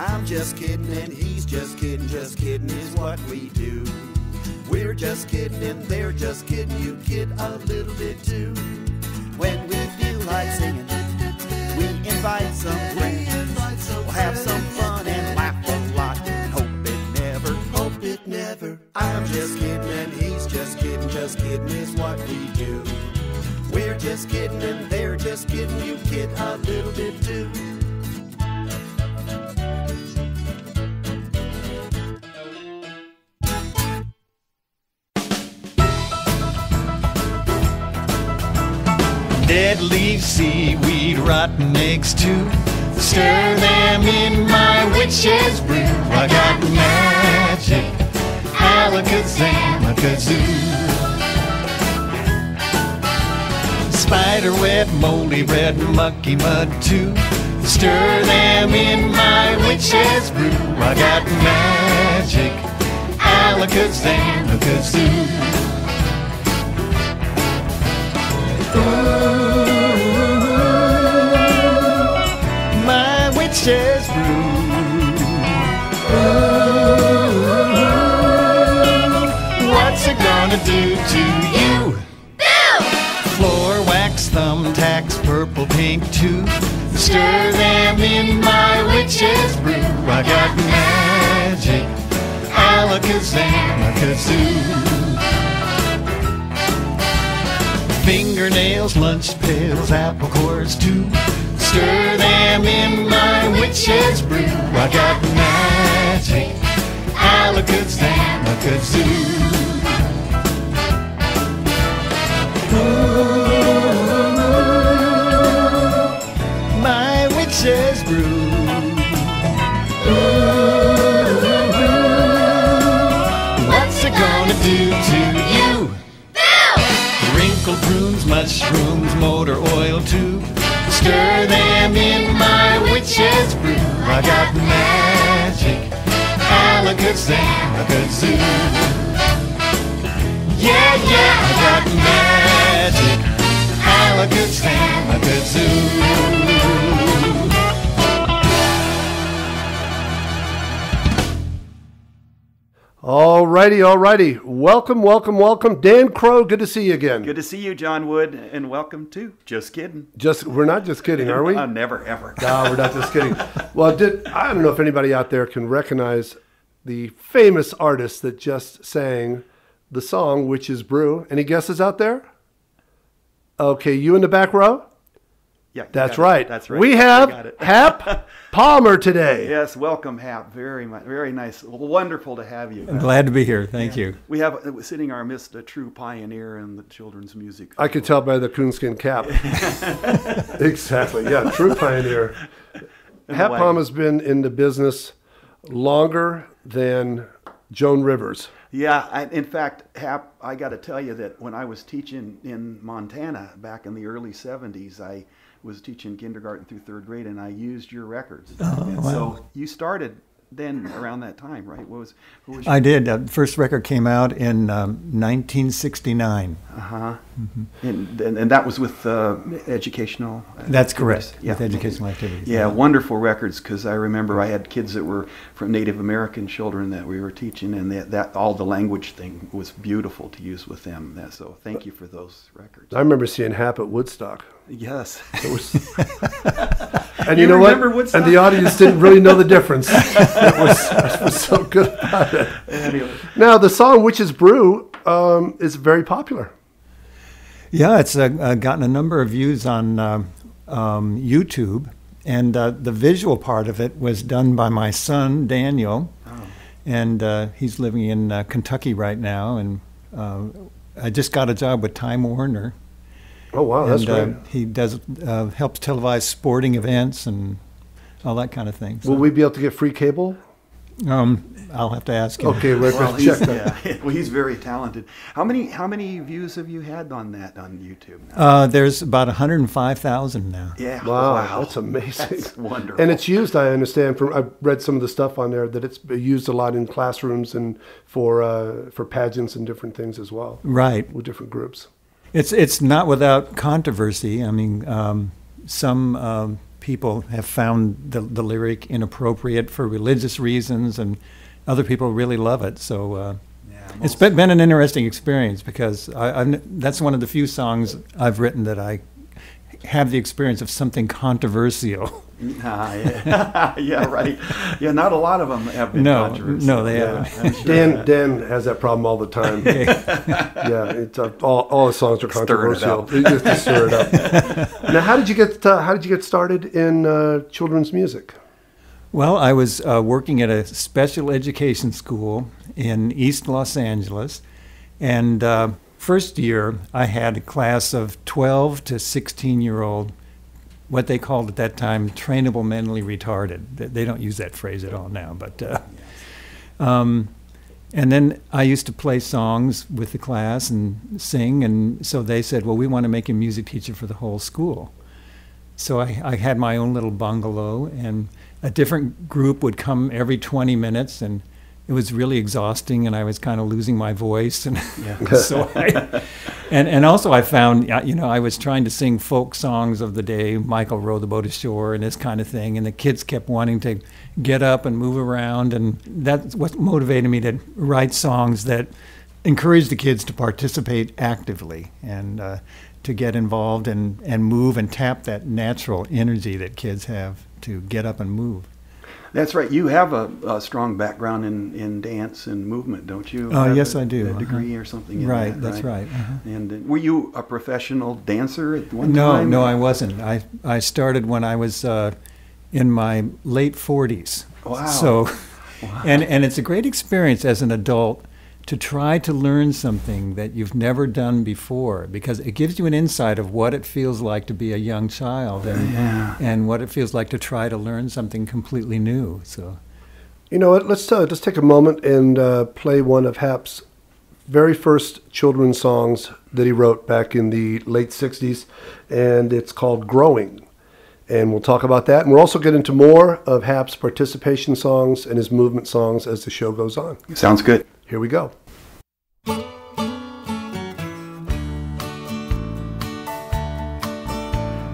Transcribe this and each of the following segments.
I'm just kidding and he's just kidding is what we do. We're just kidding and they're just kidding, you kid a little bit too. When we feel like singing, we invite some friends. We'll have some fun and laugh a lot. Hope it never. I'm just kidding and he's just kidding is what we do. We're just kidding and they're just kidding, you kid a little bit too. Dead leaves, seaweed, rotten eggs too. Stir them in my witch's brew. I got magic, alakazam, kazoo. Spiderweb, moldy bread, mucky mud too. Stir them in my witch's brew. I got magic, alakazam, kazoo. My witch's brew. What's it gonna do to you? Boo! Floor wax, thumbtacks, purple, pink too. Stir them in my witch's brew. I got magic, alakazam, kazoo. Fingernails, lunch pails, apple cores too. Stir them in my witch's brew. I got magic, alakazam, kazoo. My witch's brew. What's it gonna do to you? Wrinkled prunes, mushrooms, motor oil too. Stir them in my witch's brew. I got magic, alakazam, kazoo. Yeah, I got magic, alakazam, kazoo. Alrighty. Welcome. Dan Crow, good to see you again. Good to see you, John Wood, and welcome to Just Kiddin'. We're not just kidding, are we? Never, ever. No, we're not just kidding. Well, I don't know if anybody out there can recognize the famous artist that just sang the song Witch's Brew. Any guesses out there? Okay, you in the back row? Yeah, That's right. That's right. We have Hap Palmer today. Yes, welcome, Hap. Very nice. Wonderful to have you. I'm glad to be here. Thank you. We have sitting our midst a true pioneer in the children's music. I could tell by the coonskin cap. Exactly. Yeah, true pioneer. Hap Palmer's been in the business longer than Joan Rivers. Yeah, in fact, Hap, I got to tell you that when I was teaching in Montana back in the early 70s, I was teaching kindergarten through third grade, and I used your records. Wow. So you started then around that time, right? What was I did. The first record came out in 1969. Uh-huh. Mm-hmm. And that was with educational... That's correct, yeah. with educational activities. Yeah, wonderful records, because I remember I had kids that were from Native American children that we were teaching, and that all the language thing was beautiful to use with them. So thank you for those records. I remember seeing Hap at Woodstock. Yes. It was, and you know what? Woodstock? And the audience didn't really know the difference. It was so good about it. Anyway. Now, the song Witch's Brew is very popular. Yeah, it's gotten a number of views on YouTube, and the visual part of it was done by my son, Daniel, and he's living in Kentucky right now, and I just got a job with Time Warner. Oh, wow, that's great. He does helps televise sporting events and all that kind of thing. So, Will we be able to get free cable? I'll have to ask him. Okay, let's check that. Yeah. Well, he's very talented. How many views have you had on that on YouTube now? There's about 105,000 now. Yeah. Wow, that's amazing. That's wonderful. And it's used, I understand, I've read some of the stuff on there, that it's used a lot in classrooms and for pageants and different things as well. Right. With different groups. It's not without controversy. I mean, some people have found the lyric inappropriate for religious reasons, and other people really love it. So it's been an interesting experience, because that's one of the few songs I've written that I have the experience of something controversial. Yeah, right. Yeah, not a lot of them have been controversial. No, they haven't. Sure. Dan has that problem all the time. Yeah, it's all his songs are controversial. Stirring it up. You just stir it up. Now, how did you get started in children's music? Well, I was working at a special education school in East Los Angeles, and first year I had a class of 12 to 16-year-old, what they called at that time trainable mentally retarded. They don't use that phrase at all now, but and then I used to play songs with the class and sing, and so they said, well, we want to make you a music teacher for the whole school. So I had my own little bungalow, and a different group would come every 20 minutes, and it was really exhausting, and I was kind of losing my voice. And so and also I found, I was trying to sing folk songs of the day, Michael Row the Boat Ashore and this kind of thing, and the kids kept wanting to get up and move around, and that's what motivated me to write songs that encourage the kids to participate actively and to get involved and move and tap that natural energy that kids have to get up and move. That's right. You have a strong background in dance and movement, don't you? Yes, I do. A degree or something in right, that, that's right. And were you a professional dancer at one time? No, I wasn't. I started when I was in my late 40s. Wow. So, and it's a great experience as an adult to try to learn something that you've never done before, because it gives you an insight of what it feels like to be a young child and what it feels like to try to learn something completely new. So, you know what? Let's just take a moment and play one of Hap's very first children's songs that he wrote back in the late 60s, and it's called Growing. And we'll talk about that. And we'll also get into more of Hap's participation songs and his movement songs as the show goes on. Sounds good. Here we go.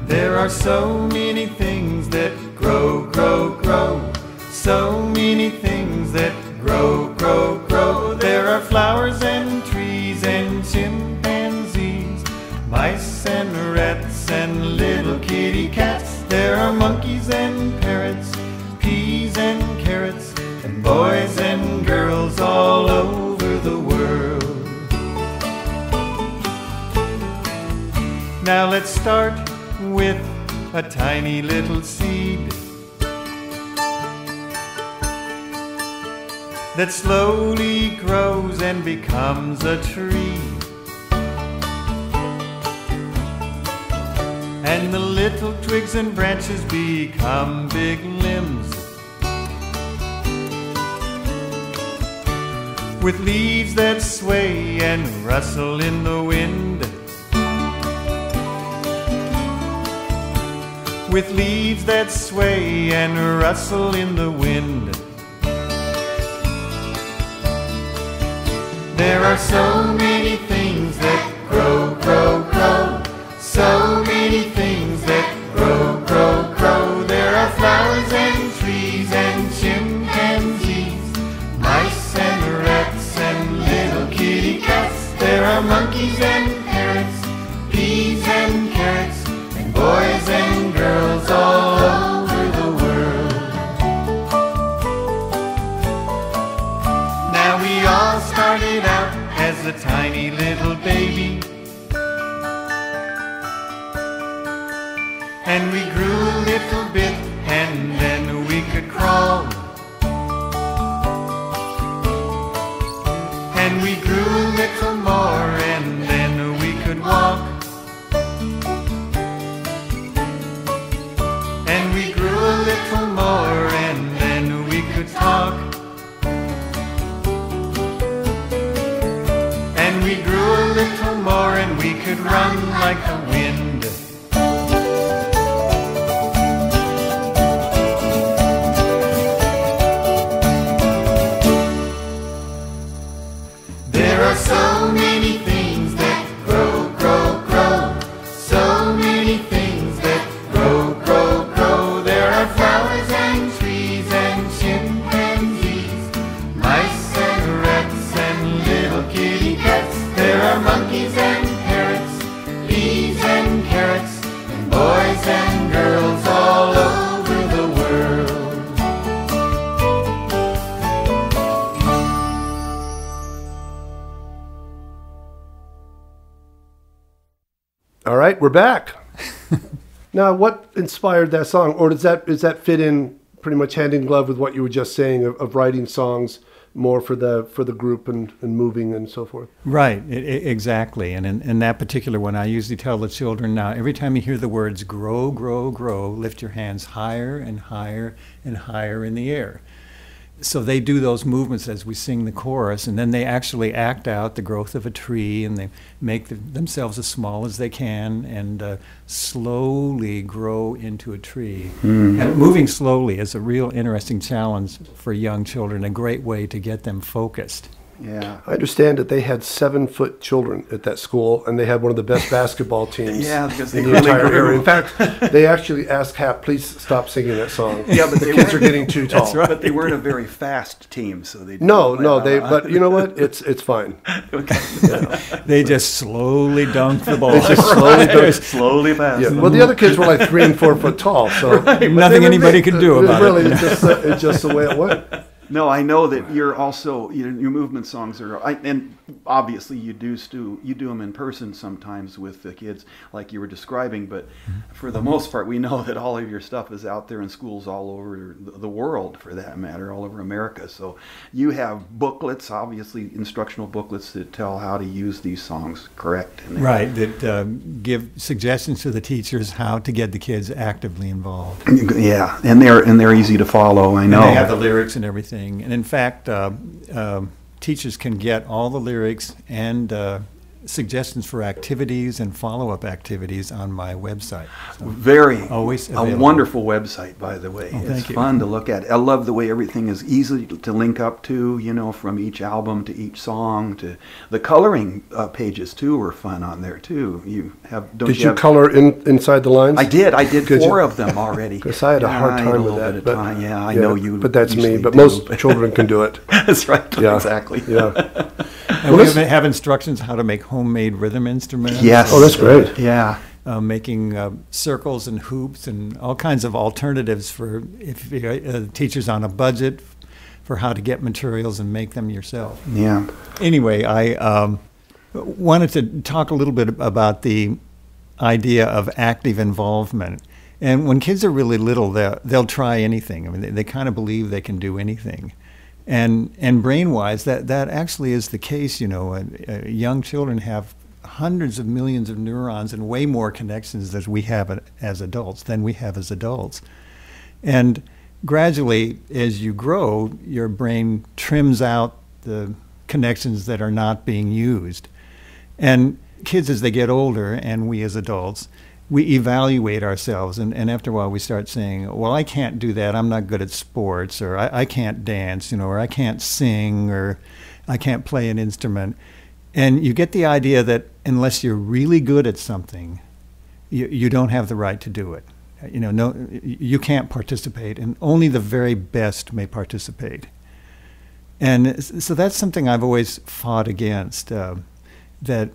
There are so many things that grow, grow, grow. So many things that grow, grow, grow. There are flowers and trees and chimpanzees, mice and rats and little kitty cats. There are monkeys and parrots, peas and carrots, and boys and girls all over the world. Now let's start with a tiny little seed that slowly grows and becomes a tree. And the little twigs and branches become big limbs, with leaves that sway and rustle in the wind. With leaves that sway and rustle in the wind. There are so many things that grow, grow, grow. So many things that grow, grow, grow. There are flowers and trees and chimpanzees, mice and rats and little kitty cats. There are monkeys and parrots, peas and carrots, and boys and girls all over the world. Now we all started out as a tiny little baby, and we grew a little bit, and then we could crawl. And we grew a little more, and then we could walk. And we grew a little more, and then we could talk. And we grew a little more, and we could run like the wind. There are so many things that grow, grow, grow. So many things that grow, grow, grow. right, we're back. Now, what inspired that song, or does that fit in pretty much hand in glove with what you were just saying of writing songs more for the group and moving and so forth? Right, exactly. And in that particular one, I usually tell the children, now every time you hear the words grow, grow, grow, lift your hands higher and higher and higher in the air. So they do those movements as we sing the chorus, and then they actually act out the growth of a tree, and they make themselves as small as they can and slowly grow into a tree. And moving slowly is a real interesting challenge for young children, a great way to get them focused. Yeah. I understand that they had 7-foot children at that school, and they had one of the best basketball teams Yeah, because they in the really entire grew. area. In fact, they actually asked Hap, please stop singing that song. Yeah, but the they kids are weren't- getting too tall. But they weren't a very fast team, so they didn't No, play no, a lot. but you know what? It's fine. They just slowly dunk the ball. They just slowly do it. slowly fast. Yeah. Well, the other kids were like 3 and 4 foot tall, so Nothing anybody could do about really, it. It's just the way it went. No, I know that you're also your movement songs are, and obviously you do them in person sometimes with the kids, like you were describing. But for the most part, we know that all of your stuff is out there in schools all over the world, for that matter, all over America. So you have booklets, obviously instructional booklets that tell how to use these songs, correct? And Right, that give suggestions to the teachers how to get the kids actively involved. Yeah, and they're easy to follow. I know. And they have the lyrics and everything. And in fact, teachers can get all the lyrics and suggestions for activities and follow-up activities on my website. So Very, always a available. wonderful website, by the way. It's thank you. fun to look at. I love the way everything is easy to link up to, from each album to each song to the coloring pages too are fun on there too. Did you color inside the lines? I did. I did Could you? 4 of them already. Because I had a hard I had time a with little that. bit of But, time. Yeah, I know you. But that's me. usually But do, most children can do it. That's right. Yeah. Exactly. Yeah. And we have instructions how to make homemade rhythm instruments. Yes. Oh, that's great. Yeah. Making circles and hoops and all kinds of alternatives for if teachers on a budget for how to get materials and make them yourself. Yeah. Anyway, I wanted to talk a little bit about the idea of active involvement. And when kids are really little, they'll try anything. I mean, they kind of believe they can do anything. And brain-wise, that actually is the case. Young children have hundreds of millions of neurons and way more connections than we have as adults. And gradually, as you grow, your brain trims out the connections that are not being used. And kids, as they get older, and we as adults, we evaluate ourselves, and after a while we start saying, well, I can't do that, I'm not good at sports, or I can't dance, or I can't sing, or I can't play an instrument. And you get the idea that unless you're really good at something, you don't have the right to do it. No, you can't participate, and only the very best may participate. And so that's something I've always fought against, that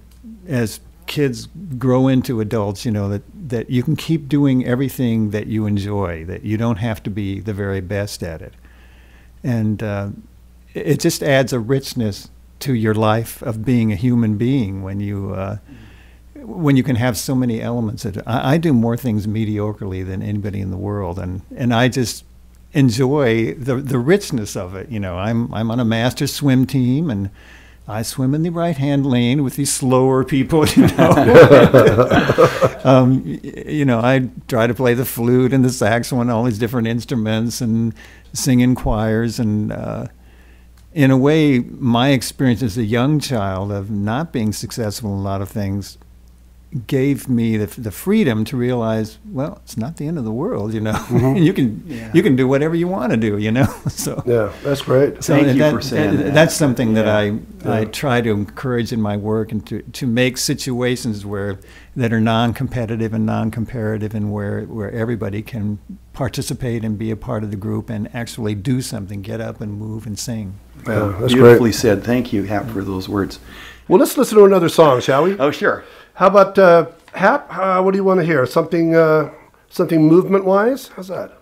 as kids grow into adults, that you can keep doing everything that you enjoy, that you don't have to be the very best at it. And it just adds a richness to your life of being a human being when you can have so many elements. I do more things mediocrely than anybody in the world, and I just enjoy the richness of it. I'm on a master swim team, and I swim in the right-hand lane with these slower people, I try to play the flute and the saxophone, all these different instruments, and sing in choirs. And in a way, my experience as a young child of not being successful in a lot of things gave me the freedom to realize, well, it's not the end of the world, Mm-hmm. you can do whatever you want to do, So Yeah, that's great. so Thank you for saying that. That's something that I try to encourage in my work, and to make situations that are non-competitive and non-comparative, and where everybody can participate and be a part of the group and actually do something, get up and move and sing. Well, that's beautifully said. Thank you, Hap, for those words. Well, let's listen to another song, shall we? Oh, sure. How about Hap? What do you want to hear? Something movement-wise? How's that?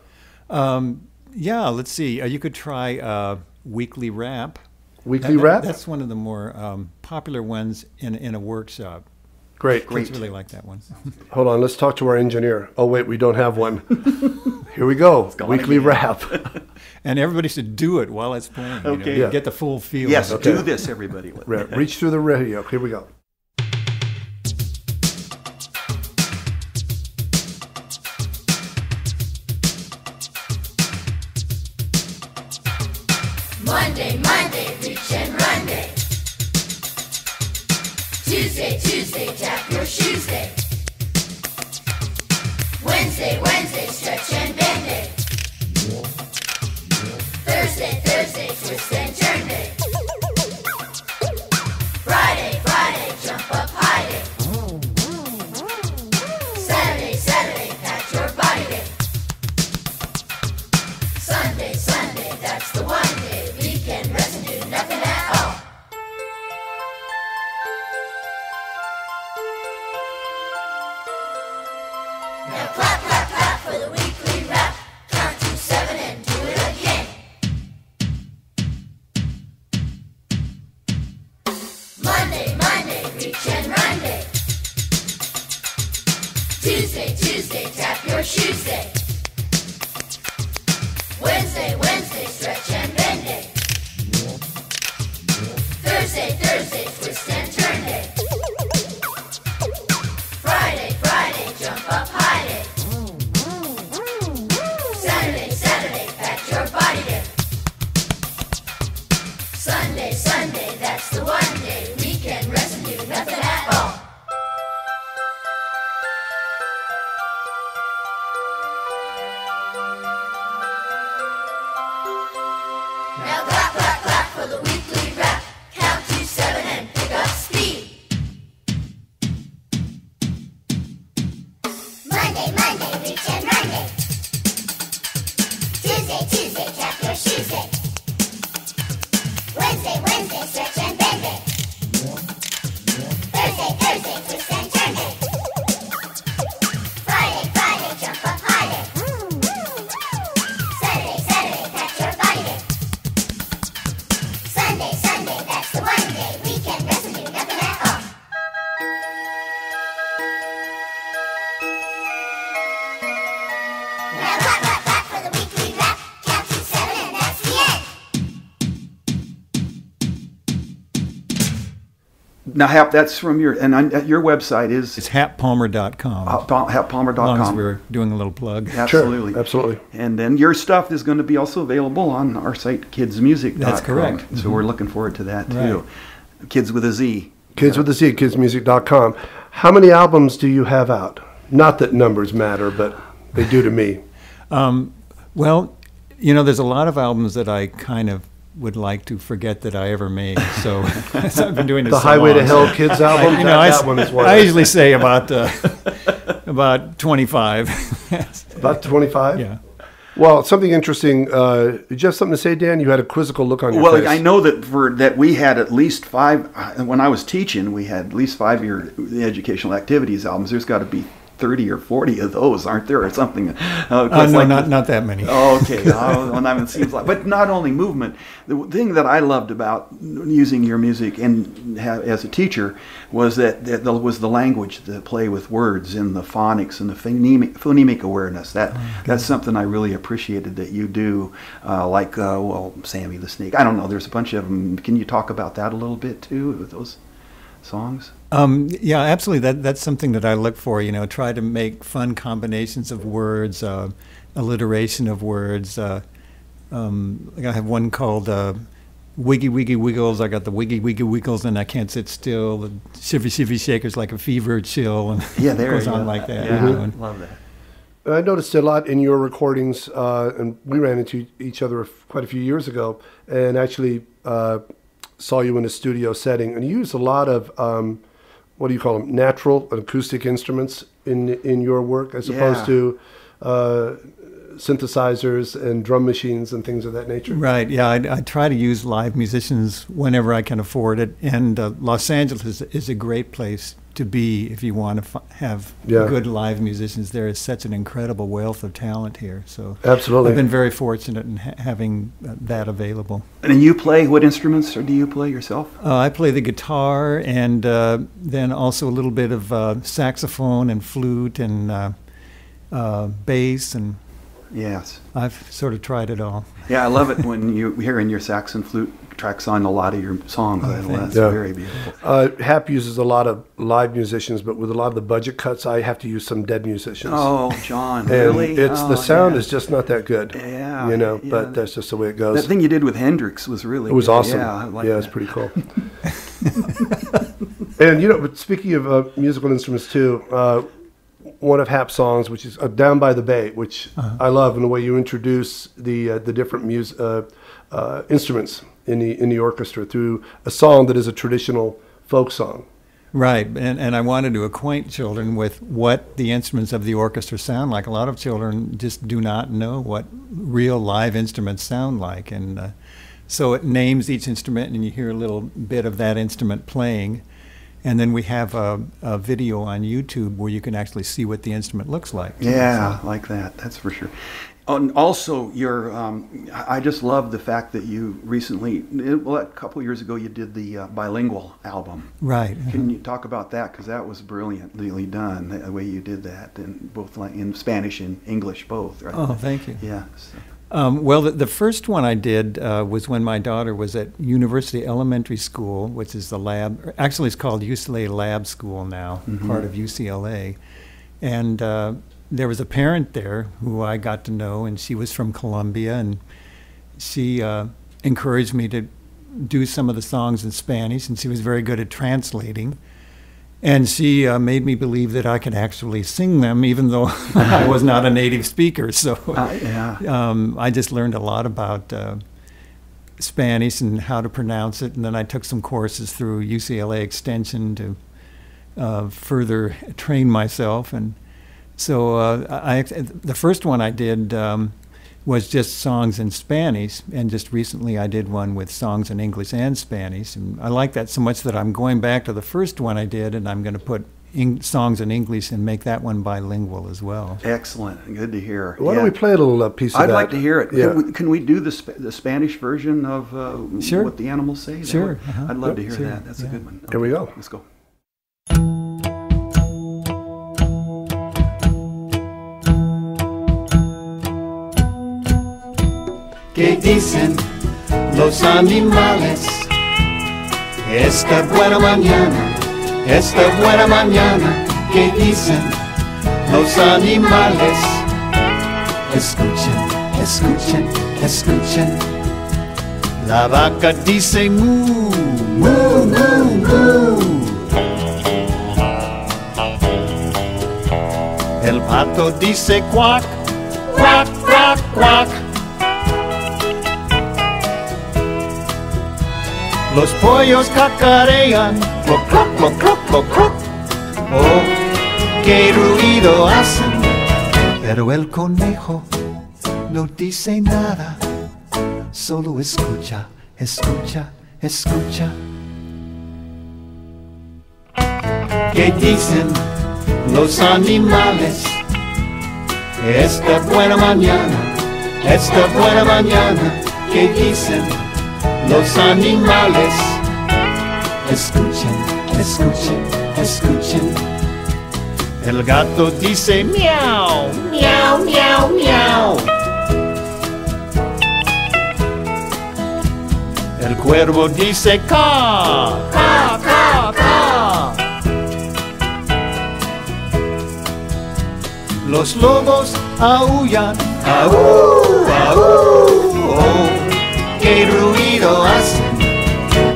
Yeah, let's see. You could try Weekly Rap. Weekly Rap? That's one of the more popular ones in a workshop. Great. Kids really like that one. Hold on, let's talk to our engineer. Oh, wait, we don't have one. Here we go. Weekly wrap. And everybody should do it while it's playing. Okay. You know, get the full feel. Yes, of it. do this, everybody. Reach through the radio. Here we go. Monday, Monday, reach and run day. Tuesday, Tuesday, tap your shoes day. Wednesday, Wednesday, stretch and bend day. Thursday, Thursday, twist and turn day. Friday, Friday, jump up high day. Saturday, Saturday, pat your body day. Sunday, Sunday, that's the one day. Weekend rest and do nothing at all. Now clap, clap, clap for the weekly rap. Count to 7 and do it again. Monday, Monday, reach and run day. Tuesday, Tuesday, tap your shoes day. Wednesday, Wednesday, stretch and bend day. Thursday, Thursday, twist and turn day. Friday, Friday, jump up high day. Saturday, Saturday, pat your body day. Sunday, Sunday, that's the one day. Weekend rest and do nothing at all. Now clap, clap, clap for the weekly rap. Count to 7 and pick up speed. Monday, Monday, reach and run day. Tuesday, Tuesday, tap your shoes day. Wednesday, Wednesday, stretch and bend day. Thursday, Thursday, twist and turn day. Friday, Friday, jump up high day. Saturday, Saturday, pat your body day. Sunday, Sunday, that's the one day. Weekend rest and do nothing at all. Now clap, clap, clap for the weekly rap. Count to 7 and that's the end. Now, Hap, that's from your website is It's happalmer.com. As long as happalmer.com. we're doing a little plug. Absolutely. Sure, absolutely. And then your stuff is going to be also available on our site, kidsmusic.com. That's correct. So we're looking forward to that, too. Right. Kids with a Z. Kids with a Z, kidsmusic.com. How many albums do you have out? Not that numbers matter, but they do to me. Well, you know, there's a lot of albums that I kind of would like to forget that I ever made. So as I've been doing this The so Highway to long, Hell Kids album, you know, that one is one. I usually say about 25. About 25? Yeah. Well, something interesting. Did you have something to say, Dan? You had a quizzical look on your face. Well, I know that we had at least 5, when I was teaching, we had at least 5-year educational activities albums. There's got to be 30 or 40 of those, aren't there, or something? No, not that many. Oh, okay. It seems like, but not only movement. The thing that I loved about using your music and as a teacher was that there was the language, the play with words, and the phonics and the phonemic awareness. That's something I really appreciated that you do. Sammy the Snake. I don't know. There's a bunch of them. Can you talk about that a little bit too with those songs? Yeah, absolutely. That's something that I look for. You know, try to make fun combinations of words, alliteration of words. I have one called Wiggy Wiggy Wiggles. I got the Wiggy Wiggy Wiggles, and I can't sit still. The Shivy Shivy Shakers like a fever chill, and Yeah, there it goes you on go. like that. Yeah, you know, and- love that. I noticed a lot in your recordings, and we ran into each other quite a few years ago, and actually saw you in a studio setting, and you use a lot of what do you call them, natural and acoustic instruments in your work, as opposed to synthesizers and drum machines and things of that nature. Right. Yeah, I try to use live musicians whenever I can afford it, and Los Angeles is a great place to be if you want to have Yeah. good live musicians. There is such an incredible wealth of talent here. So Absolutely. I've been very fortunate in having that available. And you play, what instruments do you play yourself? I play the guitar and then also a little bit of saxophone and flute and bass, and Yes. I've sort of tried it all. Yeah, I love it when you hearing your sax and flute tracks on a lot of your songs. That's Yeah. very beautiful. Hap uses a lot of live musicians, but with a lot of the budget cuts, I have to use some dead musicians. Oh, John, and really? it's Oh, the sound yeah. is just not that good. Yeah, you know, yeah. but that's just the way it goes. That thing you did with Hendrix was really It was good. awesome. Yeah, I like yeah, it's that. pretty cool. And but speaking of musical instruments too, one of Hap's songs, which is "Down by the Bay," which I love, and the way you introduce the different instruments in the orchestra through a song that is a traditional folk song. Right, and I wanted to acquaint children with what the instruments of the orchestra sound like. A lot of children just do not know what real live instruments sound like, and so it names each instrument, and you hear a little bit of that instrument playing, and then we have a video on YouTube where you can actually see what the instrument looks like. Yeah, like that. That's for sure. And also, I just love the fact that you recently, a couple of years ago, you did the bilingual album. Right. Can you talk about that? Because that was brilliantly done, the way you did that, in both in Spanish and English, both. Right? Oh, thank you. Yeah. So. Well, the first one I did was when my daughter was at University Elementary School, which is the lab. Actually, it's called UCLA Lab School now, part of UCLA. And there was a parent there who I got to know, and she was from Colombia, and she encouraged me to do some of the songs in Spanish, and she was very good at translating. And she made me believe that I could actually sing them, even though I was not a native speaker. So I just learned a lot about Spanish and how to pronounce it. And then I took some courses through UCLA Extension to further train myself. And so the first one I did was just songs in Spanish, and just recently I did one with songs in English and Spanish, and I like that so much that I'm going back to the first one I did, and I'm going to put songs in English and make that one bilingual as well. Excellent. Good to hear. Why don't we play a little piece of I'd that? like to hear it. Yeah. Can we do the Spanish version of Sure. What the Animals Say? Sure. I'd love to hear Sure. that. That's a good one. Here we go. Let's go. ¿Qué dicen los animales? Esta buena mañana, ¿qué dicen los animales? Escuchen, escuchen, escuchen. La vaca dice mu, mu, mu, mu. El pato dice cuac, cuac, cuac, cuac. Los pollos cacarean, cloc, cloc, cloc, cloc, cloc, cloc. Oh, qué ruido hacen. Pero el conejo no dice nada, solo escucha, escucha, escucha. ¿Qué dicen los animales? Esta buena mañana, ¿qué dicen los animales? Escuchen, escuchen, escuchen. El gato dice miau, miau, miau, miau. El cuervo dice ca, ca, ca, ca. Los lobos aullan, aú, aú, oh, qué ruido hacen.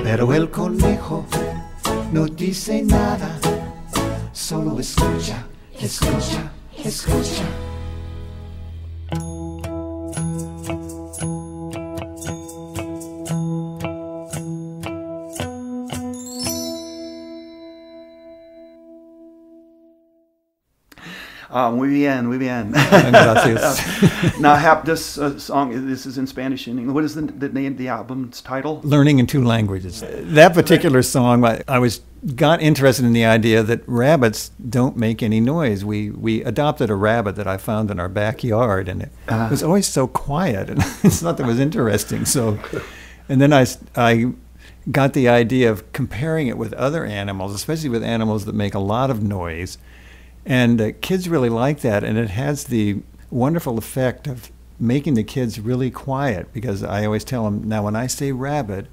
Pero el conejo no dice nada, solo escucha, escucha, escucha. muy bien, muy bien. Gracias. Now, Hap, this song, this is in Spanish and English. What is the name of the album's title? Learning in 2 languages. That particular song, I got interested in the idea that rabbits don't make any noise. We adopted a rabbit that I found in our backyard, and it was always so quiet, and I thought that was interesting. So, and then I got the idea of comparing it with other animals, especially with animals that make a lot of noise. And kids really like that, and it has the wonderful effect of making the kids really quiet, because I always tell them, now when I say rabbit,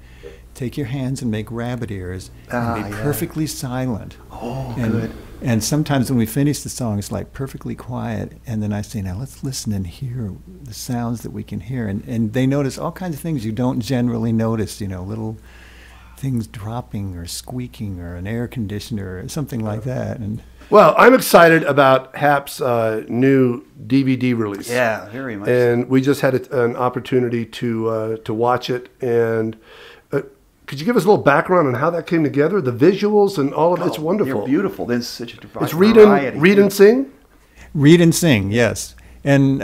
take your hands and make rabbit ears and be perfectly silent. Oh, and, good. And sometimes when we finish the song, it's like perfectly quiet, and then I say, now let's listen and hear the sounds that we can hear. And they notice all kinds of things you don't generally notice, little things dropping or squeaking or an air conditioner or something like that. And Well, I'm excited about Hap's new DVD release. Yeah, very much. And we just had an opportunity to watch it. And could you give us a little background on how that came together? The visuals and all of it's wonderful. You're beautiful. There's such a It's variety. read and sing? Read and sing, yes. And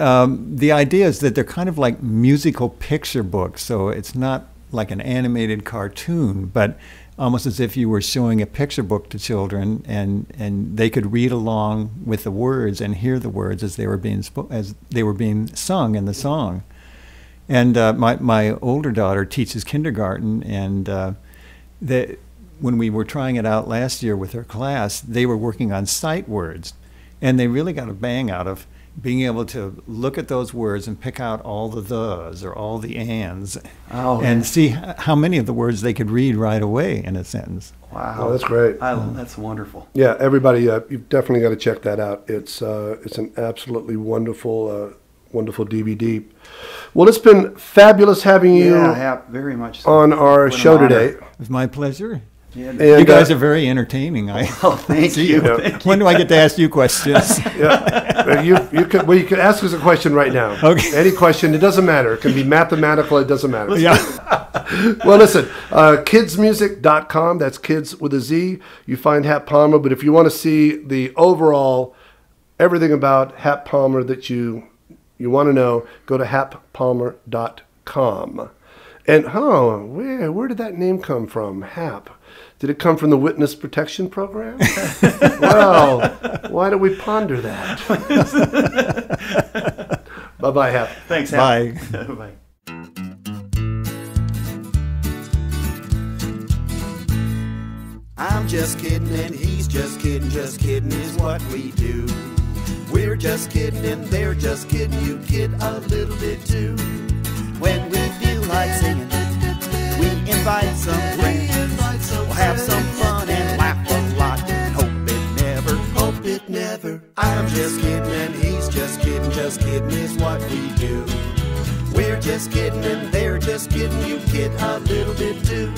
the idea is that they're kind of like musical picture books. So it's not like an animated cartoon, but almost as if you were showing a picture book to children, and they could read along with the words and hear the words as they were being sung in the song. And my older daughter teaches kindergarten, and when we were trying it out last year with her class, they were working on sight words, and they really got a bang out of being able to look at those words and pick out all the thes or all the ands, and see how many of the words they could read right away in a sentence. Wow, Oh, that's great. That's wonderful. Yeah, everybody, you've definitely got to check that out. It's an absolutely wonderful DVD. Well, it's been fabulous having you very much so. on our What an show honor. today. It was my pleasure. Yeah, And, You guys are very entertaining. thank see you. When do I get to ask you questions? Yeah, you could ask us a question right now. Okay. Any question, it doesn't matter. It can be mathematical, it doesn't matter. Yeah. Well, listen, kidsmusic.com, that's kids with a Z. You find Hap Palmer, but if you want to see the overall, everything about Hap Palmer that you want to know, go to happalmer.com. And, where did that name come from, Hap? Did it come from the Witness Protection Program? Well, why don't we ponder that? Bye-bye, Hap. Thanks, Hap. Bye. Bye. I'm just kidding and he's just kidding is what we do. We're just kidding and they're just kidding, you kid a little bit too. When we feel like singing, we invite some friends. We'll have some fun and laugh a lot and hope it never. I'm just kidding and he's just kidding is what we do. We're just kidding and they're just kidding, you kid a little bit too.